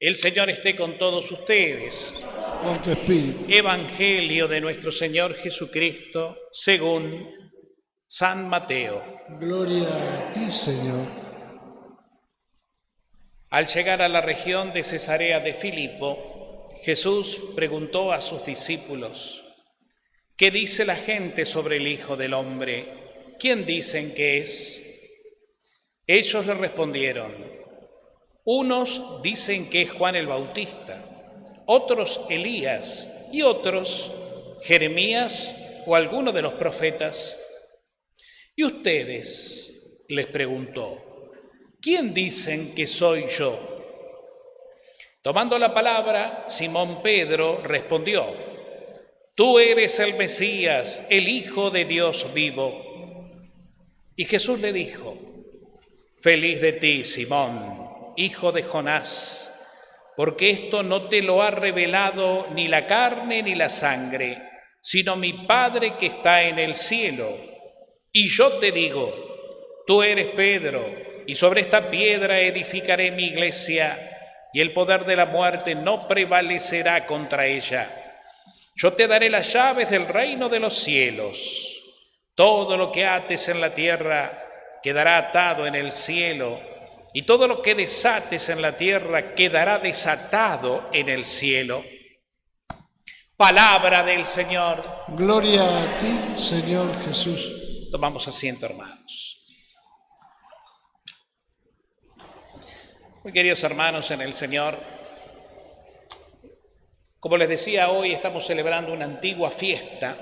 El Señor esté con todos ustedes. Con tu espíritu. Evangelio de nuestro Señor Jesucristo según San Mateo. Gloria a ti, Señor. Al llegar a la región de Cesarea de Filipo, Jesús preguntó a sus discípulos: ¿qué dice la gente sobre el Hijo del Hombre? ¿Quién dicen que es? Ellos le respondieron: unos dicen que es Juan el Bautista, otros Elías y otros Jeremías o alguno de los profetas. ¿Y ustedes?, les preguntó, ¿quién dicen que soy yo? Tomando la palabra, Simón Pedro respondió: tú eres el Mesías, el Hijo de Dios vivo. Y Jesús le dijo: feliz de ti, Simón, hijo de Jonás, porque esto no te lo ha revelado ni la carne ni la sangre, sino mi Padre que está en el cielo. Y yo te digo, tú eres Pedro, y sobre esta piedra edificaré mi iglesia, y el poder de la muerte no prevalecerá contra ella. Yo te daré las llaves del reino de los cielos. Todo lo que ates en la tierra quedará atado en el cielo, y todo lo que desates en la tierra quedará desatado en el cielo. Palabra del Señor. Gloria a ti, Señor Jesús. Tomamos asiento, hermanos. Muy queridos hermanos en el Señor, como les decía, hoy estamos celebrando una antigua fiesta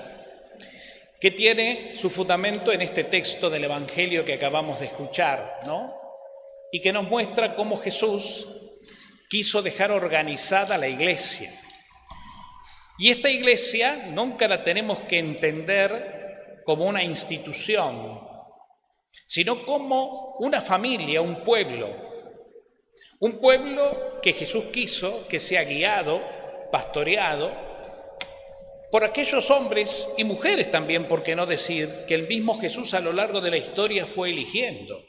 que tiene su fundamento en este texto del Evangelio que acabamos de escuchar, ¿no? Y que nos muestra cómo Jesús quiso dejar organizada la iglesia. Y esta iglesia nunca la tenemos que entender como una institución, sino como una familia, un pueblo que Jesús quiso que sea guiado, pastoreado por aquellos hombres y mujeres también, por qué no decir, que el mismo Jesús a lo largo de la historia fue eligiendo.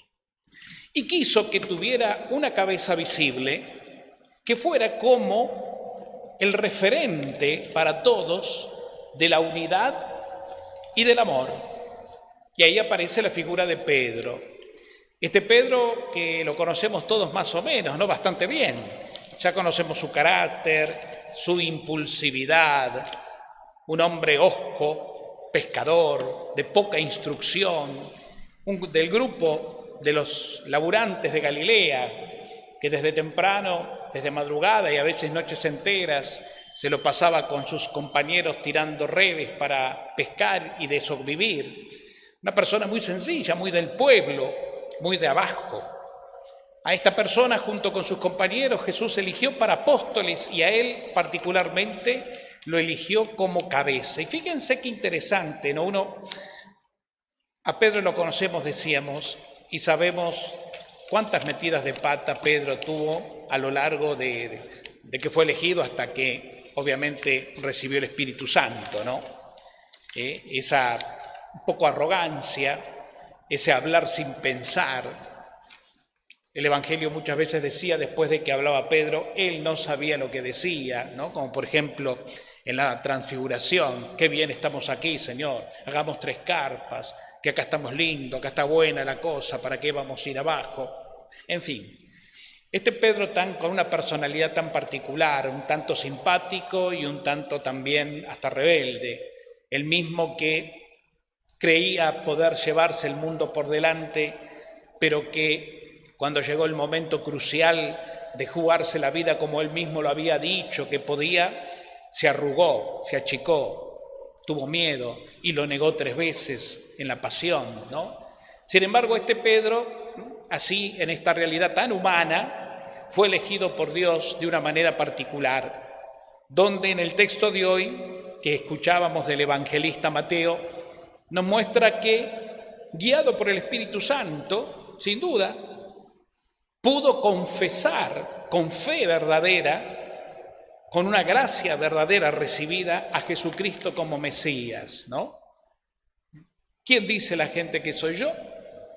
Y quiso que tuviera una cabeza visible, que fuera como el referente para todos de la unidad y del amor. Y ahí aparece la figura de Pedro. Este Pedro que lo conocemos todos más o menos, ¿no? Bastante bien. Ya conocemos su carácter, su impulsividad, un hombre hosco, pescador, de poca instrucción, del grupo de los laburantes de Galilea, que desde temprano, desde madrugada y a veces noches enteras, se lo pasaba con sus compañeros tirando redes para pescar y de sobrevivir. Una persona muy sencilla, muy del pueblo, muy de abajo. A esta persona, junto con sus compañeros, Jesús eligió para apóstoles y a él particularmente lo eligió como cabeza. Y fíjense qué interesante, ¿no? A Pedro lo conocemos, decíamos, y sabemos cuántas metidas de pata Pedro tuvo a lo largo de que fue elegido hasta que obviamente recibió el Espíritu Santo, ¿no? Esa un poco arrogancia, ese hablar sin pensar. El Evangelio muchas veces decía, después de que hablaba Pedro, él no sabía lo que decía, ¿no? Como por ejemplo en la transfiguración: qué bien estamos aquí, Señor, hagamos 3 carpas, que acá estamos lindos, acá está buena la cosa, ¿para qué vamos a ir abajo? En fin. Este Pedro con una personalidad tan particular, un tanto simpático y un tanto también hasta rebelde, el mismo que creía poder llevarse el mundo por delante, pero que cuando llegó el momento crucial de jugarse la vida como él mismo lo había dicho que podía, se arrugó, se achicó, tuvo miedo y lo negó 3 veces en la pasión, ¿no? Sin embargo, este Pedro, así en esta realidad tan humana, fue elegido por Dios de una manera particular, donde en el texto de hoy, que escuchábamos del evangelista Mateo, nos muestra que, guiado por el Espíritu Santo, sin duda, pudo confesar con fe verdadera, con una gracia verdadera recibida, a Jesucristo como Mesías, ¿no? ¿Quién dice la gente que soy yo?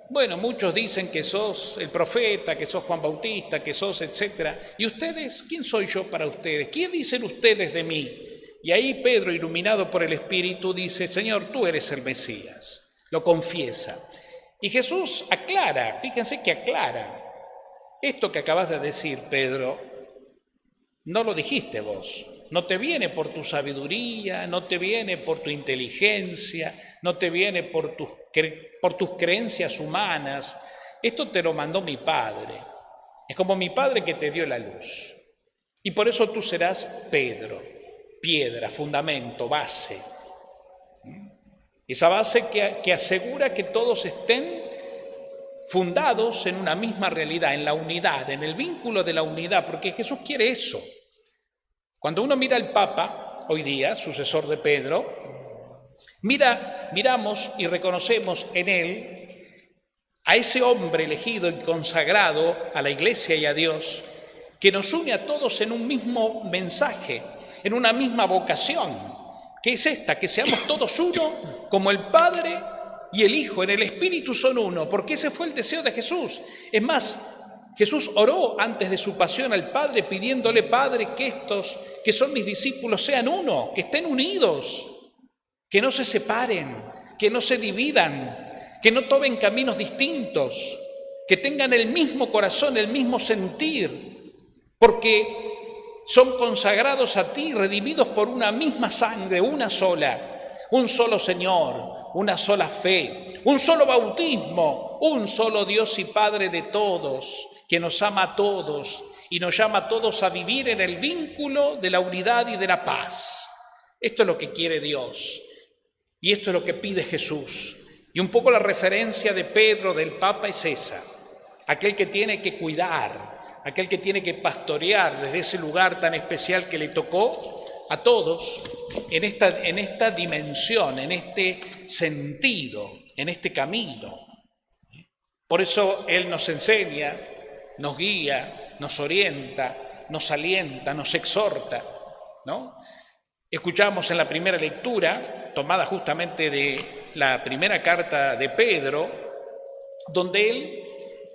Bueno, muchos dicen que sos el profeta, que sos Juan Bautista, que sos etcétera. ¿Y ustedes? ¿Quién soy yo para ustedes? ¿Qué dicen ustedes de mí? Y ahí Pedro, iluminado por el Espíritu, dice, Señor, tú eres el Mesías. Lo confiesa. Y Jesús aclara, fíjense que aclara. Esto que acabas de decir, Pedro, no lo dijiste vos. No te viene por tu sabiduría, no te viene por tu inteligencia, no te viene por tus creencias humanas. Esto te lo mandó mi Padre. Es como mi Padre que te dio la luz. Y por eso tú serás Pedro, piedra, fundamento, base. Esa base que asegura que todos estén fundados en una misma realidad, en la unidad, en el vínculo de la unidad, porque Jesús quiere eso. Cuando uno mira al Papa, hoy día, sucesor de Pedro, miramos y reconocemos en él a ese hombre elegido y consagrado a la Iglesia y a Dios, que nos une a todos en un mismo mensaje, en una misma vocación, que es esta, que seamos todos uno, como el Padre y el Hijo en el Espíritu son uno, porque ese fue el deseo de Jesús. Es más, Jesús oró antes de su pasión al Padre pidiéndole, Padre, que estos que son mis discípulos sean uno, que estén unidos, que no se separen, que no se dividan, que no tomen caminos distintos, que tengan el mismo corazón, el mismo sentir, porque son consagrados a ti, redimidos por una misma sangre, una sola, un solo Señor, una sola fe, un solo bautismo, un solo Dios y Padre de todos, que nos ama a todos y nos llama a todos a vivir en el vínculo de la unidad y de la paz. Esto es lo que quiere Dios y esto es lo que pide Jesús. Y un poco la referencia de Pedro, del Papa, es esa, aquel que tiene que cuidar, aquel que tiene que pastorear desde ese lugar tan especial que le tocó a todos en esta dimensión, en este sentido, en este camino. Por eso Él nos enseña, nos guía, nos orienta, nos alienta, nos exhorta, ¿no? Escuchamos en la primera lectura, tomada justamente de la primera carta de Pedro, donde él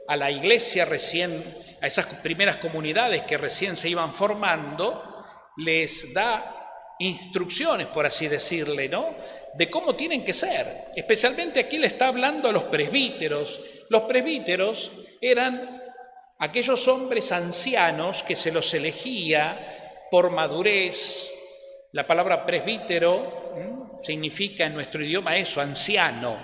a la iglesia a esas primeras comunidades que recién se iban formando, les da instrucciones, por así decirle, ¿no?, de cómo tienen que ser. Especialmente aquí le está hablando a los presbíteros. Los presbíteros eran aquellos hombres ancianos que se los elegía por madurez. La palabra presbítero significa en nuestro idioma eso, anciano.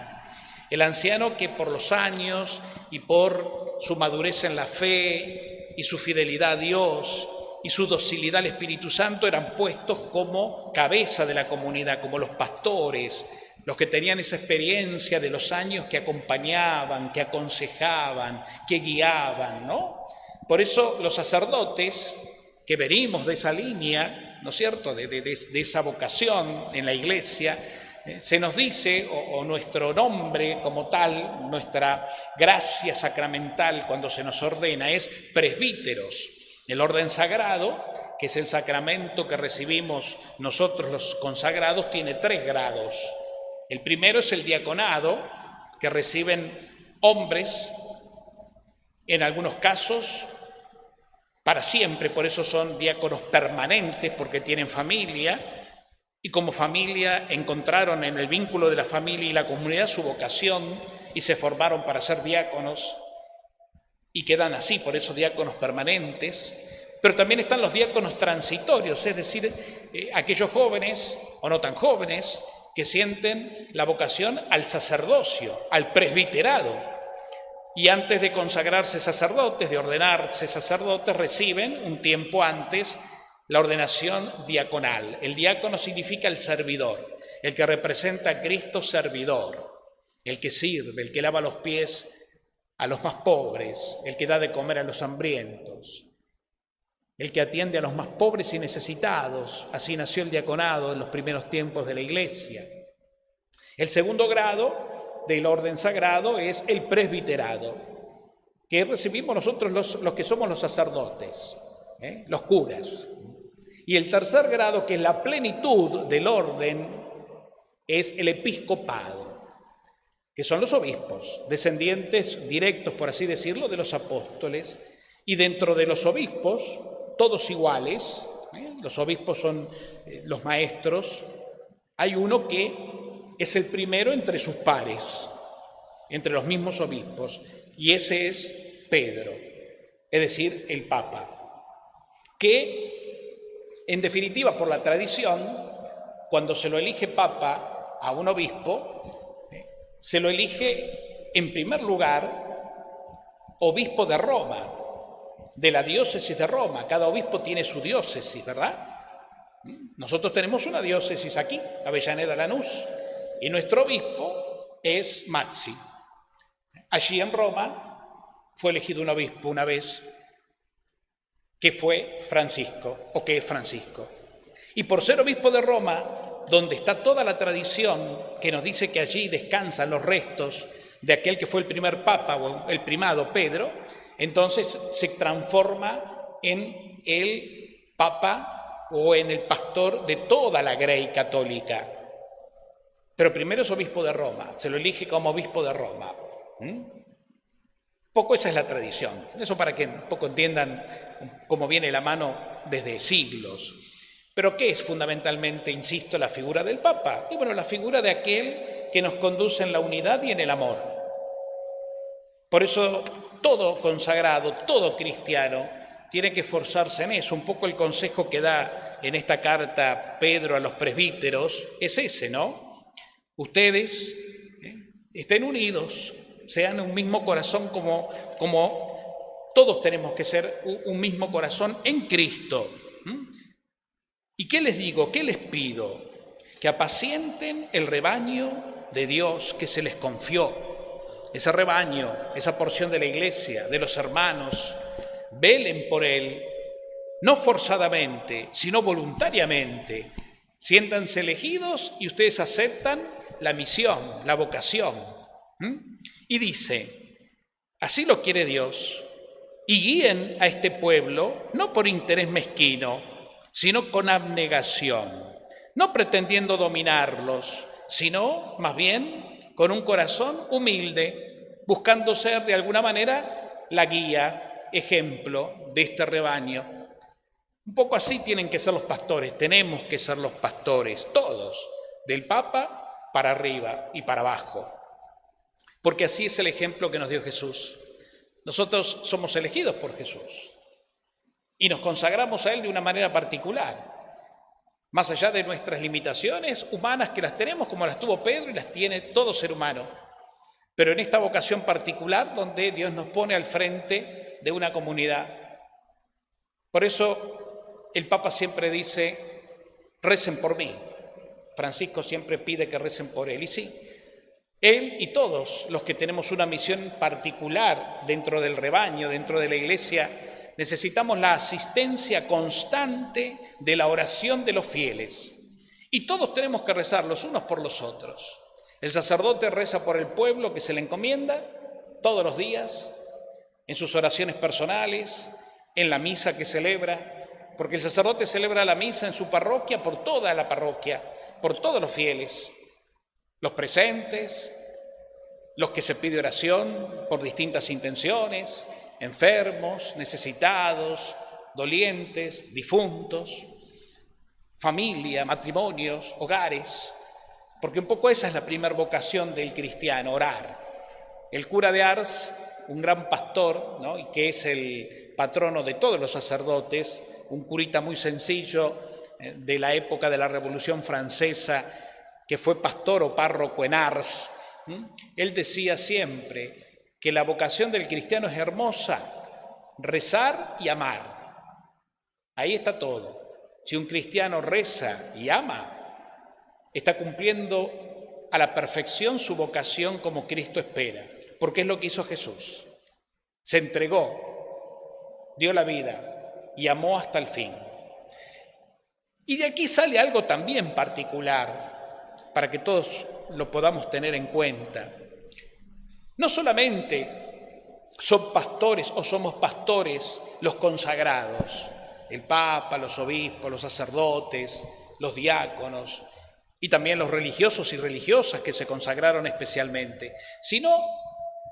El anciano que por los años y por su madurez en la fe y su fidelidad a Dios y su docilidad al Espíritu Santo eran puestos como cabeza de la comunidad, como los pastores, los que tenían esa experiencia de los años que acompañaban, que aconsejaban, que guiaban, ¿no? Por eso los sacerdotes, que venimos de esa línea, ¿no es cierto?, de esa vocación en la Iglesia, se nos dice, o nuestro nombre como tal, nuestra gracia sacramental cuando se nos ordena es presbíteros. El orden sagrado, que es el sacramento que recibimos nosotros los consagrados, tiene 3 grados. El primero es el diaconado, que reciben hombres, en algunos casos, para siempre, por eso son diáconos permanentes, porque tienen familia, y como familia encontraron en el vínculo de la familia y la comunidad su vocación, y se formaron para ser diáconos, y quedan así, por eso diáconos permanentes. Pero también están los diáconos transitorios, es decir, aquellos jóvenes, o no tan jóvenes, que sienten la vocación al sacerdocio, al presbiterado. Y antes de consagrarse sacerdotes, de ordenarse sacerdotes, reciben un tiempo antes la ordenación diaconal. El diácono significa el servidor, el que representa a Cristo servidor, el que sirve, el que lava los pies a los más pobres, el que da de comer a los hambrientos, el que atiende a los más pobres y necesitados. Así nació el diaconado en los primeros tiempos de la Iglesia. El segundo grado del orden sagrado es el presbiterado, que recibimos nosotros los que somos los sacerdotes, los curas. Y el tercer grado, que es la plenitud del orden, es el episcopado, que son los obispos, descendientes directos, por así decirlo, de los apóstoles, y dentro de los obispos, todos iguales, los obispos son los maestros, hay uno que es el primero entre sus pares, entre los mismos obispos, y ese es Pedro, es decir, el Papa, que, en definitiva, por la tradición, cuando se lo elige Papa a un obispo, se lo elige, en primer lugar, obispo de Roma, de la diócesis de Roma. Cada obispo tiene su diócesis, ¿verdad? Nosotros tenemos una diócesis aquí, Avellaneda Lanús, y nuestro obispo es Maxi. Allí en Roma fue elegido un obispo una vez que fue Francisco, o que es Francisco. Y por ser obispo de Roma, donde está toda la tradición que nos dice que allí descansan los restos de aquel que fue el primer papa o el primado Pedro, entonces se transforma en el papa o en el pastor de toda la grey católica. Pero primero es obispo de Roma, se lo elige como obispo de Roma. Poco esa es la tradición, eso para que un poco entiendan cómo viene la mano desde siglos. Pero ¿qué es fundamentalmente, insisto, la figura del Papa? Y bueno, la figura de aquel que nos conduce en la unidad y en el amor. Por eso todo consagrado, todo cristiano, tiene que esforzarse en eso. Un poco el consejo que da en esta carta Pedro a los presbíteros es ese, ¿no? Ustedes estén unidos, sean un mismo corazón como todos tenemos que ser un mismo corazón en Cristo. ¿Y qué les digo? ¿Qué les pido? Que apacienten el rebaño de Dios que se les confió. Ese rebaño, esa porción de la iglesia, de los hermanos, velen por él, no forzadamente, sino voluntariamente. Siéntanse elegidos y ustedes aceptan la misión, la vocación. Y dice, así lo quiere Dios, y guíen a este pueblo no por interés mezquino, sino con abnegación, no pretendiendo dominarlos, sino más bien con un corazón humilde, buscando ser de alguna manera la guía, ejemplo de este rebaño. Un poco así tienen que ser los pastores, tenemos que ser los pastores, todos, del Papa para arriba y para abajo, porque así es el ejemplo que nos dio Jesús. Nosotros somos elegidos por Jesús y nos consagramos a Él de una manera particular, más allá de nuestras limitaciones humanas que las tenemos como las tuvo Pedro y las tiene todo ser humano, pero en esta vocación particular donde Dios nos pone al frente de una comunidad. Por eso el Papa siempre dice, recen por mí. Francisco siempre pide que recen por él, y sí, él y todos los que tenemos una misión particular dentro del rebaño, dentro de la iglesia, necesitamos la asistencia constante de la oración de los fieles. Y todos tenemos que rezar los unos por los otros. El sacerdote reza por el pueblo que se le encomienda todos los días, en sus oraciones personales, en la misa que celebra, porque el sacerdote celebra la misa en su parroquia por toda la parroquia, por todos los fieles, los presentes, los que se pide oración por distintas intenciones, enfermos, necesitados, dolientes, difuntos, familia, matrimonios, hogares, porque un poco esa es la primera vocación del cristiano, orar. El cura de Ars, un gran pastor, ¿no?, y que es el patrono de todos los sacerdotes, un curita muy sencillo de la época de la Revolución Francesa, que fue pastor o párroco en Ars, él decía siempre que la vocación del cristiano es hermosa, rezar y amar. Ahí está todo. Si un cristiano reza y ama, está cumpliendo a la perfección su vocación como Cristo espera, porque es lo que hizo Jesús. Se entregó, dio la vida y amó hasta el fin. Y de aquí sale algo también particular, para que todos lo podamos tener en cuenta. No solamente son pastores o somos pastores los consagrados, el Papa, los obispos, los sacerdotes, los diáconos, y también los religiosos y religiosas que se consagraron especialmente, sino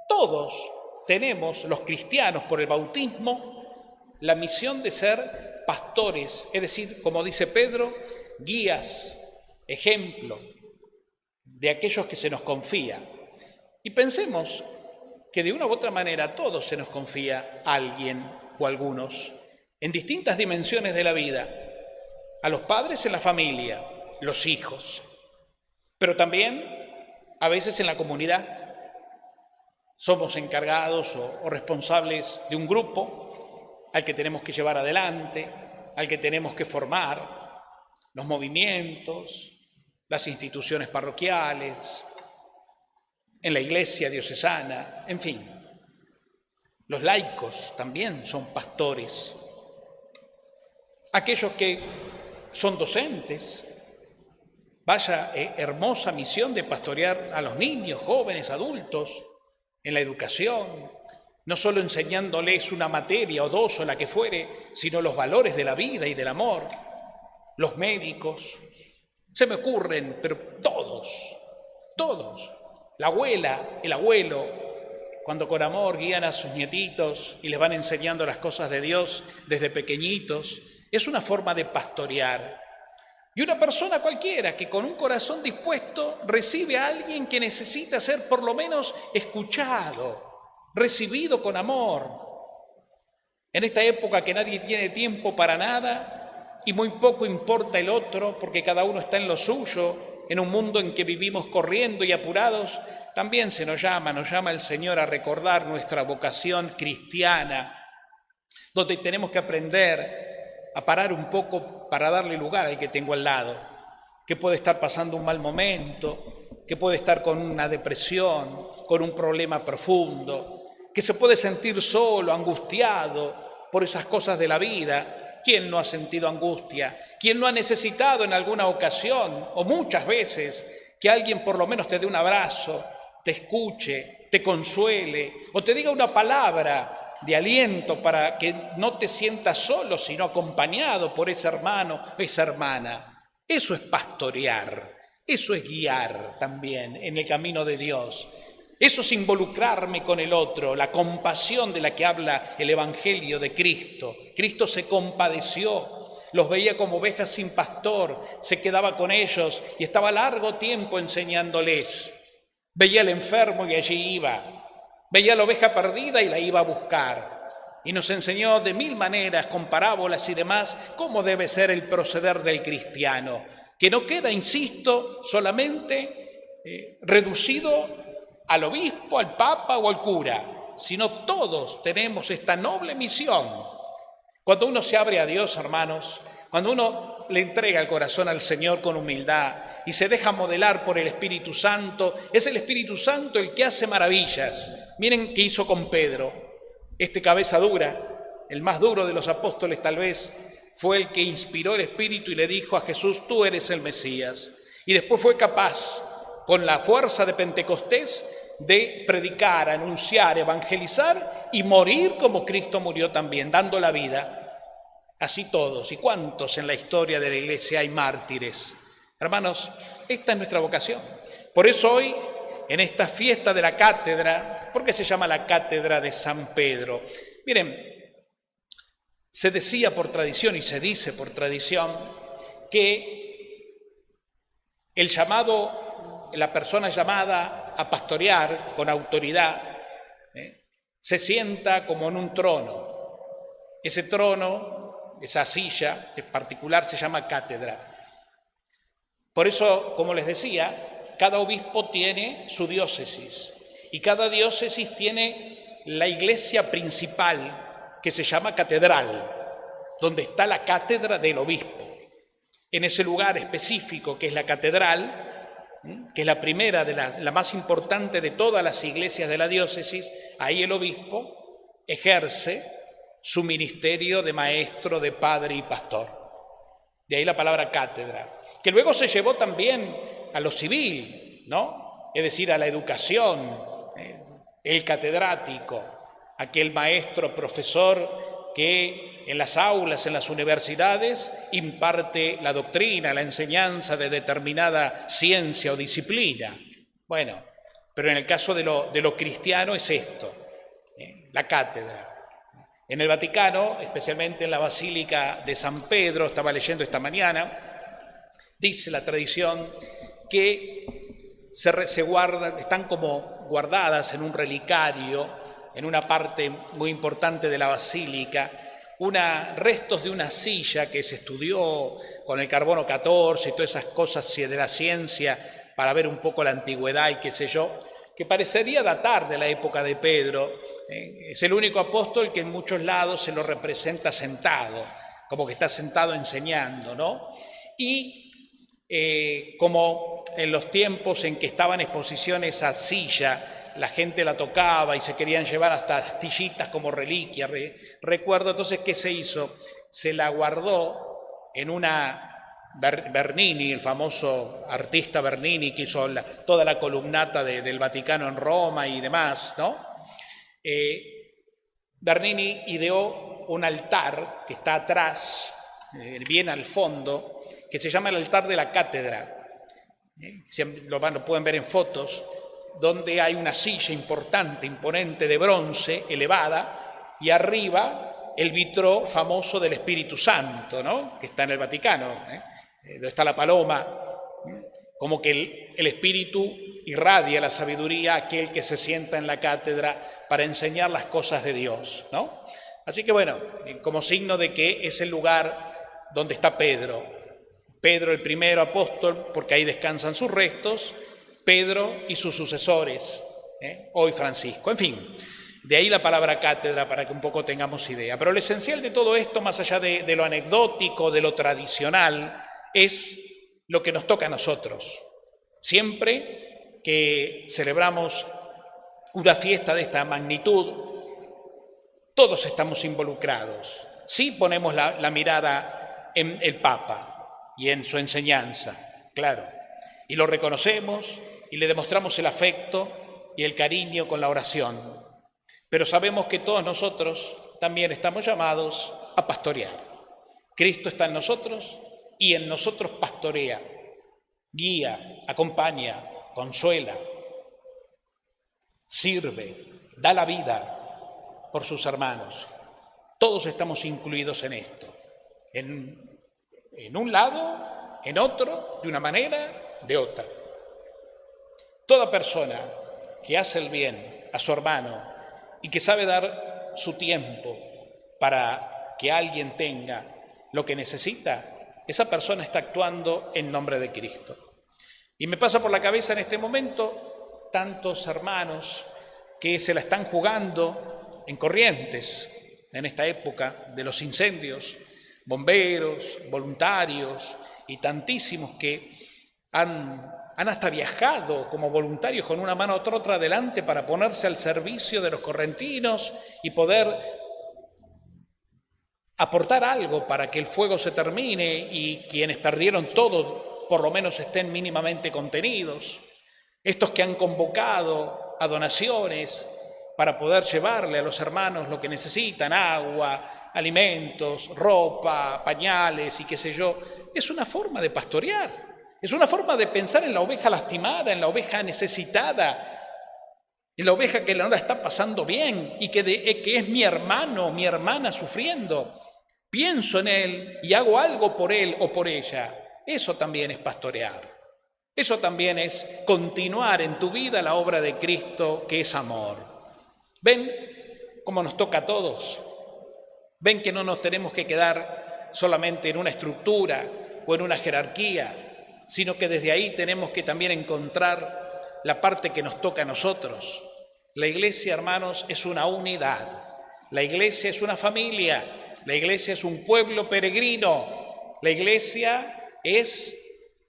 todos tenemos, los cristianos por el bautismo, la misión de ser pastores, es decir, como dice Pedro, guías, ejemplo de aquellos que se nos confía. Y pensemos que de una u otra manera a todos se nos confía a alguien o algunos en distintas dimensiones de la vida, a los padres en la familia, los hijos, pero también a veces en la comunidad. Somos encargados o responsables de un grupo al que tenemos que llevar adelante, al que tenemos que formar, los movimientos, las instituciones parroquiales, en la iglesia diocesana, en fin. Los laicos también son pastores. Aquellos que son docentes, vaya hermosa misión de pastorear a los niños, jóvenes, adultos, en la educación, no solo enseñándoles una materia o dos o la que fuere, sino los valores de la vida y del amor. Los médicos, se me ocurren, pero todos, la abuela, el abuelo, cuando con amor guían a sus nietitos y les van enseñando las cosas de Dios desde pequeñitos, es una forma de pastorear. Y una persona cualquiera que con un corazón dispuesto recibe a alguien que necesita ser por lo menos escuchado, recibido con amor. En esta época que nadie tiene tiempo para nada y muy poco importa el otro porque cada uno está en lo suyo, en un mundo en que vivimos corriendo y apurados, también nos llama el Señor a recordar nuestra vocación cristiana, donde tenemos que aprender a parar un poco para darle lugar al que tengo al lado, que puede estar pasando un mal momento, que puede estar con una depresión, con un problema profundo, que se puede sentir solo, angustiado por esas cosas de la vida. ¿Quién no ha sentido angustia? ¿Quién no ha necesitado en alguna ocasión, o muchas veces, que alguien por lo menos te dé un abrazo, te escuche, te consuele, o te diga una palabra de aliento para que no te sientas solo, sino acompañado por ese hermano, esa hermana? Eso es pastorear, eso es guiar también en el camino de Dios. Eso es involucrarme con el otro, la compasión de la que habla el Evangelio de Cristo. Cristo se compadeció, los veía como ovejas sin pastor, se quedaba con ellos y estaba largo tiempo enseñándoles. Veía al enfermo y allí iba. Veía a la oveja perdida y la iba a buscar. Y nos enseñó de mil maneras, con parábolas y demás, cómo debe ser el proceder del cristiano, que no queda, insisto, solamente reducido al obispo, al papa o al cura, sino todos tenemos esta noble misión. Cuando uno se abre a Dios, hermanos, cuando uno le entrega el corazón al Señor con humildad y se deja modelar por el Espíritu Santo, es el Espíritu Santo el que hace maravillas. Miren qué hizo con Pedro, este cabeza dura, el más duro de los apóstoles tal vez, fue el que inspiró el Espíritu y le dijo a Jesús: tú eres el Mesías. Y después fue capaz, con la fuerza de Pentecostés, de predicar, anunciar, evangelizar y morir como Cristo murió también, dando la vida. Así todos. ¿Y cuántos en la historia de la Iglesia hay mártires? Hermanos, esta es nuestra vocación. Por eso hoy, en esta fiesta de la cátedra, ¿por qué se llama la cátedra de San Pedro? Miren, se decía por tradición y se dice por tradición que el llamado, la persona llamada a pastorear con autoridad, se sienta como en un trono. Ese trono, esa silla en particular se llama cátedra. Por eso, como les decía, cada obispo tiene su diócesis y cada diócesis tiene la iglesia principal que se llama catedral, donde está la cátedra del obispo. En ese lugar específico que es la catedral, que es la primera, la más importante de todas las iglesias de la diócesis, ahí el obispo ejerce su ministerio de maestro, de padre y pastor. De ahí la palabra cátedra, que luego se llevó también a lo civil, ¿no? Es decir, a la educación, el catedrático, aquel maestro, profesor que en las aulas, en las universidades, imparte la doctrina, la enseñanza de determinada ciencia o disciplina. Bueno, pero en el caso de lo cristiano es esto, la cátedra. En el Vaticano, especialmente en la Basílica de San Pedro, estaba leyendo esta mañana, dice la tradición que se guardan, están como guardadas en un relicario, en una parte muy importante de la basílica, restos de una silla que se estudió con el carbono 14 y todas esas cosas de la ciencia para ver un poco la antigüedad y qué sé yo, que parecería datar de la época de Pedro. Es el único apóstol que en muchos lados se lo representa sentado, como que está sentado enseñando, ¿no? Y como en los tiempos en que estaba en exposición esa silla, la gente la tocaba y se querían llevar hasta astillitas como reliquia, recuerdo. Entonces, ¿qué se hizo? Se la guardó en una... Bernini, el famoso artista Bernini, que hizo toda la columnata del Vaticano en Roma y demás, ¿no? Bernini ideó un altar que está atrás, bien al fondo, que se llama el altar de la cátedra. Lo pueden ver en fotos, donde hay una silla importante, imponente de bronce, elevada, y arriba el vitró famoso del Espíritu Santo, ¿no? Que está en el Vaticano, donde está la paloma, como que el Espíritu irradia la sabiduría a aquel que se sienta en la cátedra para enseñar las cosas de Dios, ¿no? Así que bueno, como signo de que es el lugar donde está Pedro, el primer apóstol, porque ahí descansan sus restos, Pedro y sus sucesores, hoy Francisco, en fin. De ahí la palabra cátedra, para que un poco tengamos idea. Pero lo esencial de todo esto, más allá de lo anecdótico, de lo tradicional, es lo que nos toca a nosotros. Siempre que celebramos una fiesta de esta magnitud, todos estamos involucrados. Sí ponemos la mirada en el Papa y en su enseñanza, claro, y lo reconocemos y le demostramos el afecto y el cariño con la oración. Pero sabemos que todos nosotros también estamos llamados a pastorear. Cristo está en nosotros y en nosotros pastorea, guía, acompaña, consuela, sirve, da la vida por sus hermanos. Todos estamos incluidos en esto, en un lado, en otro, de una manera, de otra. Toda persona que hace el bien a su hermano y que sabe dar su tiempo para que alguien tenga lo que necesita, esa persona está actuando en nombre de Cristo. Y me pasa por la cabeza en este momento tantos hermanos que se la están jugando en Corrientes, en esta época de los incendios, bomberos, voluntarios y tantísimos que han hasta viajado como voluntarios con una mano a otra adelante para ponerse al servicio de los correntinos y poder aportar algo para que el fuego se termine y quienes perdieron todo por lo menos estén mínimamente contenidos. Estos que han convocado a donaciones para poder llevarle a los hermanos lo que necesitan, agua, alimentos, ropa, pañales y qué sé yo, es una forma de pastorear, es una forma de pensar en la oveja lastimada, en la oveja necesitada, en la oveja que no la está pasando bien y que es mi hermano, mi hermana sufriendo. Pienso en él y hago algo por él o por ella. Eso también es pastorear. Eso también es continuar en tu vida la obra de Cristo, que es amor. ¿Ven cómo nos toca a todos? ¿Ven que no nos tenemos que quedar solamente en una estructura o en una jerarquía, sino que desde ahí tenemos que también encontrar la parte que nos toca a nosotros? La iglesia, hermanos, es una unidad. La iglesia es una familia. La iglesia es un pueblo peregrino. La iglesia es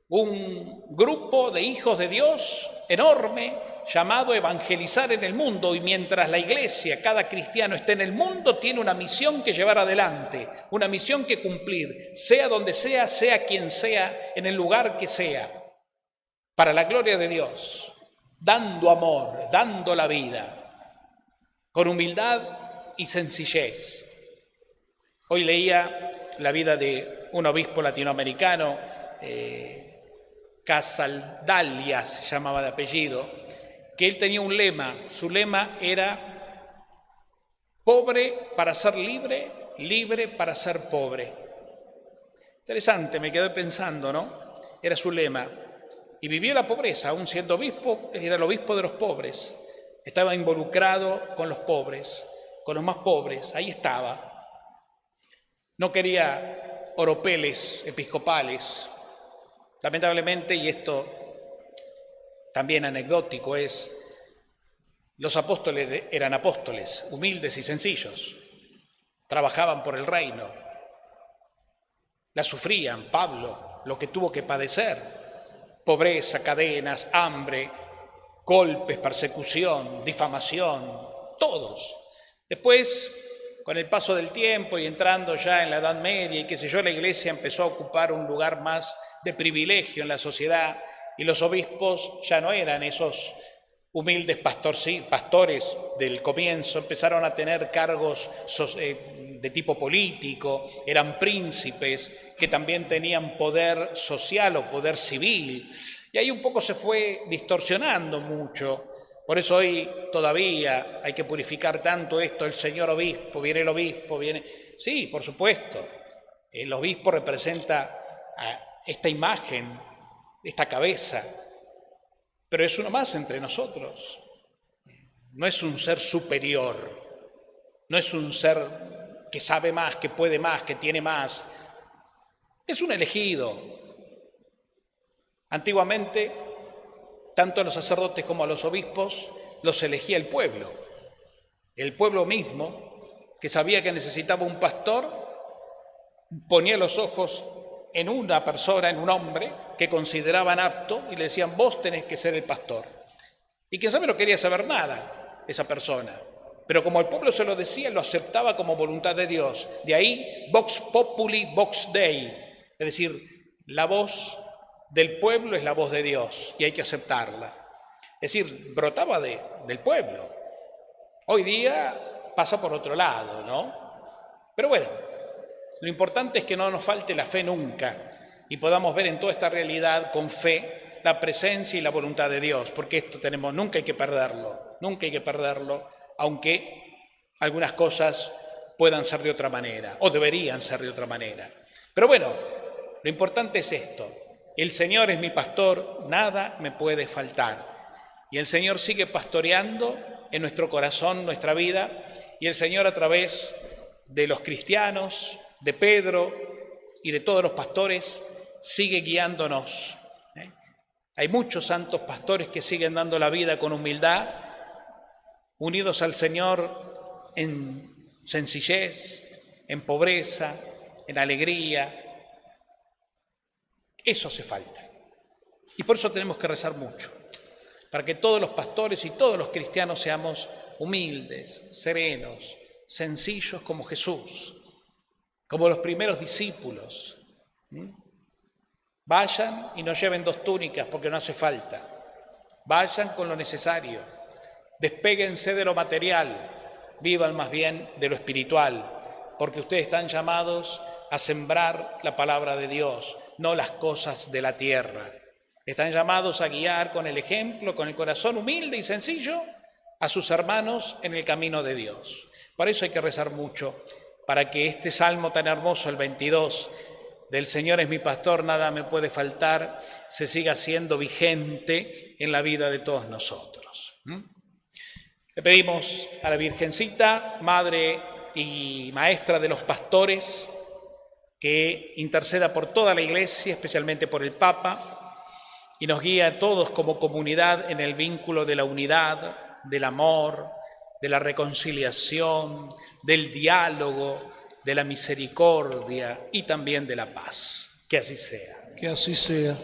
un grupo de hijos de Dios enorme, llamado a evangelizar en el mundo. Y mientras la iglesia, cada cristiano esté en el mundo, tiene una misión que llevar adelante, una misión que cumplir, sea donde sea quien sea, en el lugar que sea, para la gloria de Dios, dando amor, dando la vida, con humildad y sencillez. Hoy leía la vida de un obispo latinoamericano, Casaldalia se llamaba de apellido, que él tenía un lema. Su lema era: pobre para ser libre, libre para ser pobre. Interesante, me quedé pensando, ¿no? Era su lema. Y vivió la pobreza, aún siendo obispo, era el obispo de los pobres. Estaba involucrado con los pobres, con los más pobres, ahí estaba. No quería oropeles episcopales. Lamentablemente, y esto también anecdótico es, los apóstoles eran apóstoles, humildes y sencillos. Trabajaban por el reino. La sufrían, Pablo, lo que tuvo que padecer: pobreza, cadenas, hambre, golpes, persecución, difamación, todos. Después, con el paso del tiempo y entrando ya en la Edad Media y qué sé yo, la Iglesia empezó a ocupar un lugar más de privilegio en la sociedad y los obispos ya no eran esos humildes pastores del comienzo, empezaron a tener cargos de tipo político, eran príncipes que también tenían poder social o poder civil, y ahí un poco se fue distorsionando mucho. Por eso hoy todavía hay que purificar tanto esto: el señor obispo, viene el obispo, viene... Sí, por supuesto, el obispo representa a esta imagen, esta cabeza, pero es uno más entre nosotros. No es un ser superior, no es un ser que sabe más, que puede más, que tiene más. Es un elegido. Antiguamente, tanto a los sacerdotes como a los obispos los elegía el pueblo mismo, que sabía que necesitaba un pastor, ponía los ojos en una persona, en un hombre que consideraban apto, y le decían: vos tenés que ser el pastor. Y quién sabe, no quería saber nada esa persona, pero como el pueblo se lo decía, lo aceptaba como voluntad de Dios. De ahí vox populi, vox Dei, es decir, la voz del pueblo es la voz de Dios y hay que aceptarla. Es decir, brotaba del pueblo. Hoy día pasa por otro lado, ¿no? Pero bueno, lo importante es que no nos falte la fe nunca y podamos ver en toda esta realidad con fe la presencia y la voluntad de Dios, porque esto nunca hay que perderlo, aunque algunas cosas puedan ser de otra manera o deberían ser de otra manera. Pero bueno, lo importante es esto: el Señor es mi pastor, nada me puede faltar. Y el Señor sigue pastoreando en nuestro corazón, nuestra vida, y el Señor, a través de los cristianos, de Pedro y de todos los pastores, sigue guiándonos. Hay muchos santos pastores que siguen dando la vida con humildad, unidos al Señor en sencillez, en pobreza, en alegría. Eso hace falta. Y por eso tenemos que rezar mucho, para que todos los pastores y todos los cristianos seamos humildes, serenos, sencillos como Jesús, como los primeros discípulos. Vayan y no lleven 2 túnicas porque no hace falta. Vayan con lo necesario. Despéguense de lo material, vivan más bien de lo espiritual, porque ustedes están llamados a sembrar la palabra de Dios, no las cosas de la tierra. Están llamados a guiar con el ejemplo, con el corazón humilde y sencillo, a sus hermanos en el camino de Dios. Por eso hay que rezar mucho, para que este salmo tan hermoso, el 22, del Señor es mi pastor, nada me puede faltar, se siga siendo vigente en la vida de todos nosotros. Le pedimos a la Virgencita, Madre y Maestra de los pastores, que interceda por toda la Iglesia, especialmente por el Papa, y nos guíe a todos como comunidad en el vínculo de la unidad, del amor, de la reconciliación, del diálogo, de la misericordia y también de la paz. Que así sea. Que así sea.